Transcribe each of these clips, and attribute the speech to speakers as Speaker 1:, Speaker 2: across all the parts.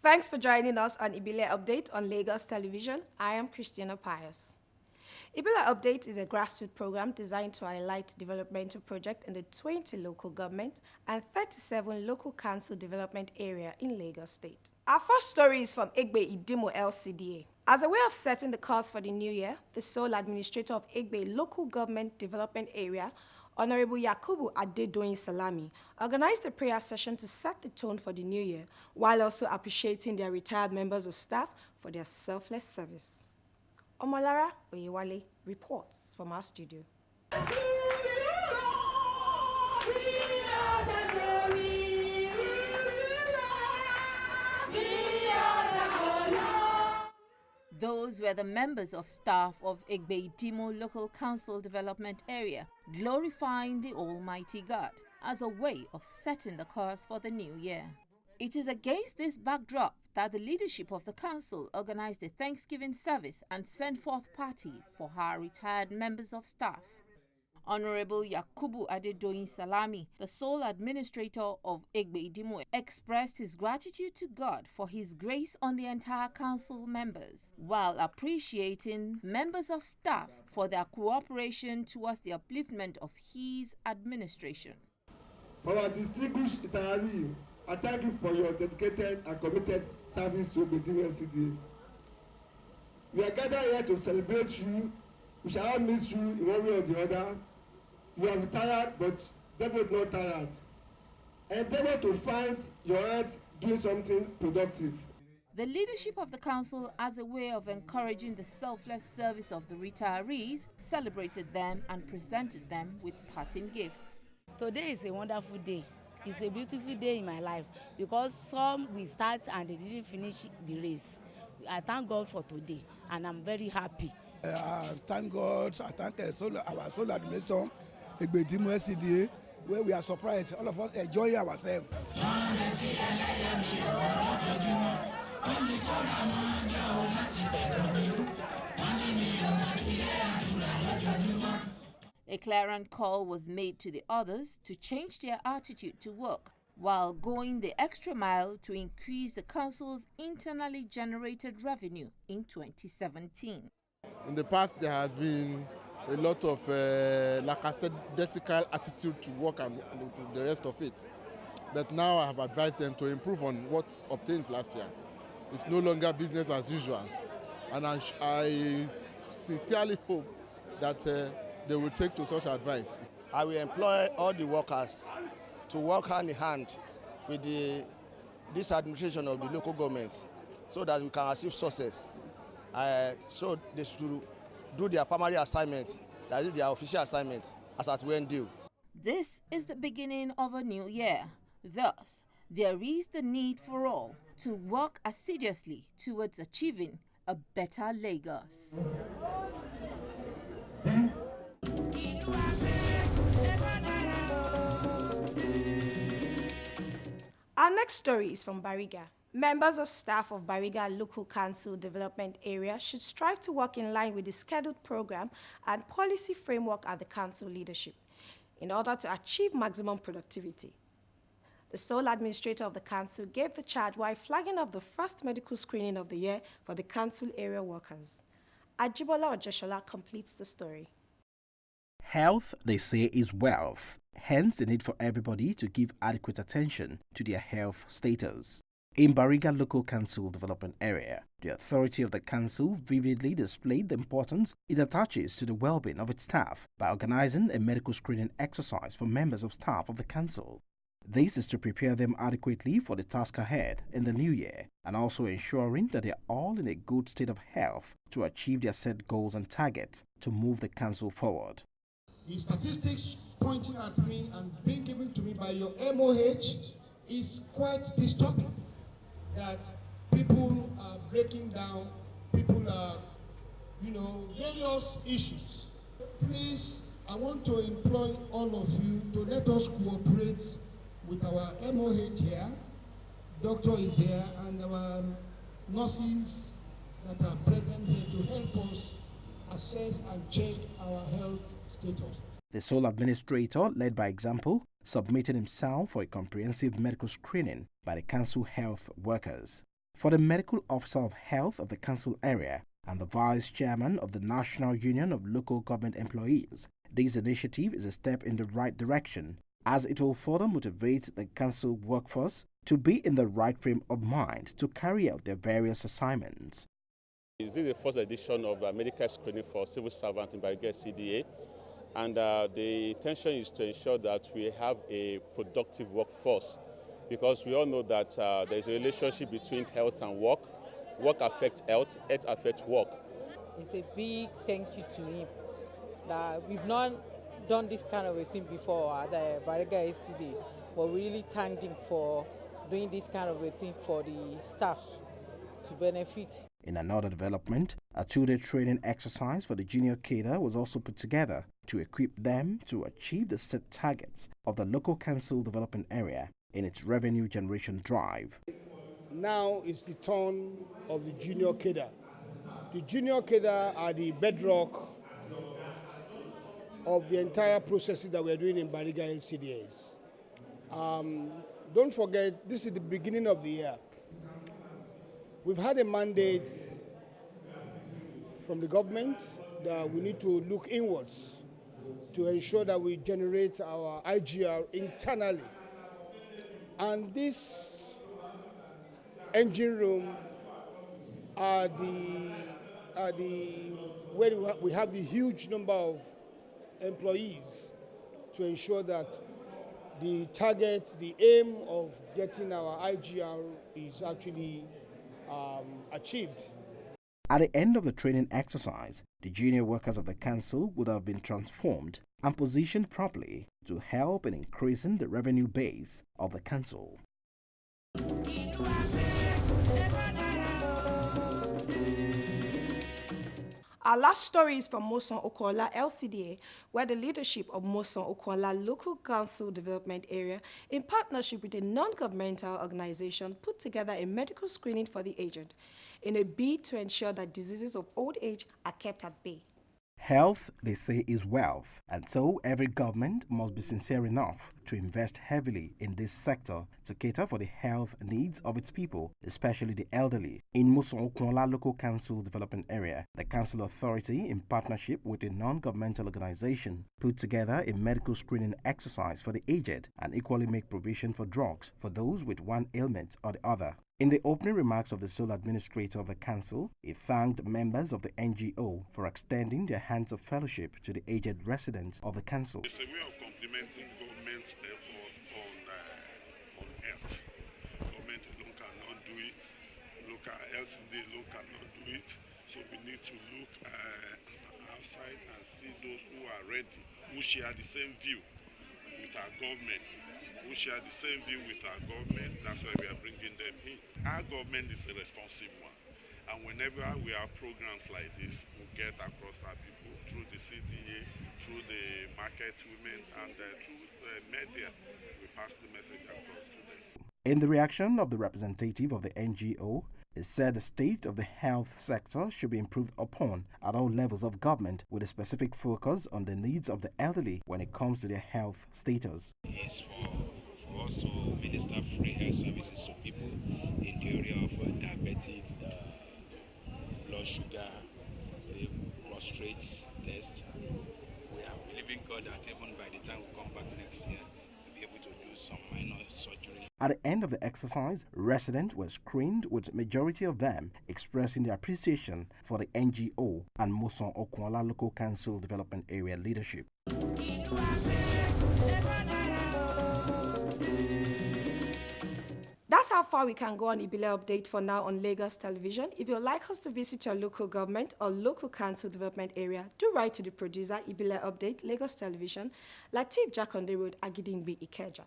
Speaker 1: Thanks for joining us on Ibile Update on Lagos Television. I am Christina Pius. Ibile Update is a grassroots program designed to highlight developmental projects in the 20 local government and 37 local council development area in Lagos State. Our first story is from Ibile LCDA. As a way of setting the course for the new year, the sole administrator of Ibile Local Government Development Area, Honorable Yakubu Adedoyin Salami, organized a prayer session to set the tone for the new year, while also appreciating their retired members of staff for their selfless service. Omolara Oyewale reports from our studio.
Speaker 2: Those were the members of staff of Ibile Local Council Development Area, glorifying the Almighty God as a way of setting the course for the new year. It is against this backdrop that the leadership of the council organized a Thanksgiving service and sent forth party for her retired members of staff. Honorable Yakubu Adedoyin Salami, the sole administrator of Ibile, expressed his gratitude to God for his grace on the entire council members, while appreciating members of staff for their cooperation towards the upliftment of his administration.
Speaker 3: For our distinguished retirees, I thank you for your dedicated and committed service to Ibile City. We are gathered here to celebrate you. We shall all miss you in one way or the other. You are retired, but definitely not tired. Endeavor to find your hand doing something productive.
Speaker 2: The leadership of the council, as a way of encouraging the selfless service of the retirees, celebrated them and presented them with parting gifts.
Speaker 4: Today is a wonderful day. It's a beautiful day in my life because some will start and they didn't finish the race. I thank God for today and I'm very happy.
Speaker 5: Thank God, I thank our sole administration, Ibile LCDA, where we are surprised, all of us enjoy ourselves.
Speaker 2: A clarion call was made to the others to change their attitude to work, while going the extra mile to increase the council's internally generated revenue in 2017.
Speaker 6: In the past, there has been a lot of lackadaisical attitude to work and the rest of it. But now I have advised them to improve on what obtained last year. It's no longer business as usual. And I sincerely hope that they will take to such advice.
Speaker 7: I will employ all the workers to work hand in hand with this administration of the local government so that we can achieve success. So they should do their primary assignment, that is their official assignment, as at when due.
Speaker 2: This is the beginning of a new year. Thus, there is the need for all to work assiduously towards achieving a better Lagos.
Speaker 1: Our next story is from Bariga. Members of staff of Bariga Local Council Development Area should strive to work in line with the scheduled program and policy framework at the council leadership in order to achieve maximum productivity. The sole administrator of the council gave the charge while flagging off the first medical screening of the year for the council area workers. Ajibola Ojeshola completes the story.
Speaker 8: Health, they say, is wealth. Hence, the need for everybody to give adequate attention to their health status. In Bariga Local Council Development Area, the authority of the council vividly displayed the importance it attaches to the well-being of its staff by organizing a medical screening exercise for members of staff of the council. This is to prepare them adequately for the task ahead in the new year and also ensuring that they are all in a good state of health to achieve their set goals and targets to move the council forward.
Speaker 3: The statistics pointing at me and being given to me by your MOH is quite disturbing. That people are breaking down, people are, various issues. Please, I want to employ all of you to let us cooperate with our MOH here, doctor is here, and our nurses that are present here to help us assess and check our health status.
Speaker 8: The sole administrator led by example, submitted himself for a comprehensive medical screening by the council health workers. For the medical officer of health of the council area and the vice chairman of the National Union of Local Government Employees, this initiative is a step in the right direction as it will further motivate the council workforce to be in the right frame of mind to carry out their various assignments.
Speaker 9: This is the first edition of medical screening for civil servants in Bariga CDA. And the intention is to ensure that we have a productive workforce, because we all know that there is a relationship between health and work. Work affects health, health affects work.
Speaker 10: It's a big thank you to him that we've not done this kind of a thing before at the Bariga SCD, but we really thanked him for doing this kind of a thing for the staff to benefit.
Speaker 8: In another development, a two-day training exercise for the junior cadre was also put together to equip them to achieve the set targets of the local council development area in its revenue generation drive.
Speaker 3: Now it's the turn of the junior cadre. The junior cadre are the bedrock of the entire processes that we're doing in Bariga LCDAs. Don't forget, this is the beginning of the year. We've had a mandate from the government that we need to look inwards to ensure that we generate our IGR internally. And this engine room are where we have the huge number of employees to ensure that the target, the aim of getting our IGR is actually achieved.
Speaker 8: At the end of the training exercise, the junior workers of the council would have been transformed and positioned properly to help in increasing the revenue base of the council.
Speaker 1: Our last story is from Moson Okola LCDA, where the leadership of Moson Okola Local Council Development Area, in partnership with a non-governmental organization, put together a medical screening for the aged in a bid to ensure that diseases of old age are kept at bay.
Speaker 8: Health, they say, is wealth, and so every government must be sincere enough to invest heavily in this sector to cater for the health needs of its people, especially the elderly. In Moson-Okunla Local Council Development Area, the council authority, in partnership with a non-governmental organization, put together a medical screening exercise for the aged and equally make provision for drugs for those with one ailment or the other. In the opening remarks of the sole administrator of the council, he thanked members of the NGO for extending their hands of fellowship to the aged residents of the council.
Speaker 11: It's a way of complementing government's effort on health. Government alone cannot do it. Local LCD alone cannot do it. So we need to look outside and see those who are ready, who share the same view with our government. Who share the same view with our government. That's why we are bringing them in. Our government is a responsive one, and whenever we have programs like this, we get across our people through the CDA, through the market women, and through media. We pass the message across to them.
Speaker 8: In the reaction of the representative of the NGO, he said the state of the health sector should be improved upon at all levels of government with a specific focus on the needs of the elderly when it comes to their health status.
Speaker 12: It's for us to minister free health services to people in the area of diabetes, blood sugar, prostate test, and we are believing God that even by the time we come back next year, we'll be able to do some minor surgery.
Speaker 8: At the end of the exercise, residents were screened, with majority of them expressing their appreciation for the NGO and Muson Okwala Local Council Development Area leadership.
Speaker 1: That's how far we can go on Ibile Update for now on Lagos Television. If you'd like us to visit your local government or local council development area, do write to the producer, Ibile Update, Lagos Television, Latif Jakonde Road, Agidingbi, Ikeja.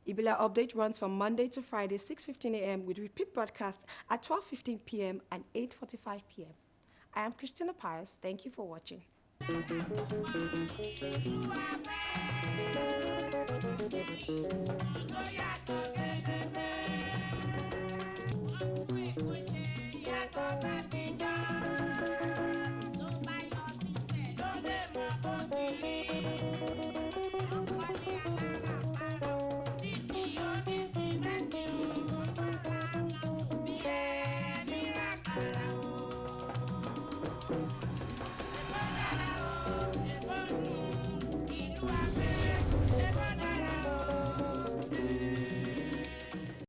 Speaker 1: Ibile Update runs from Monday to Friday, 6:15 a.m. with repeat broadcasts at 12:15 p.m. and 8:45 p.m. I am Christina Pius. Thank you for watching.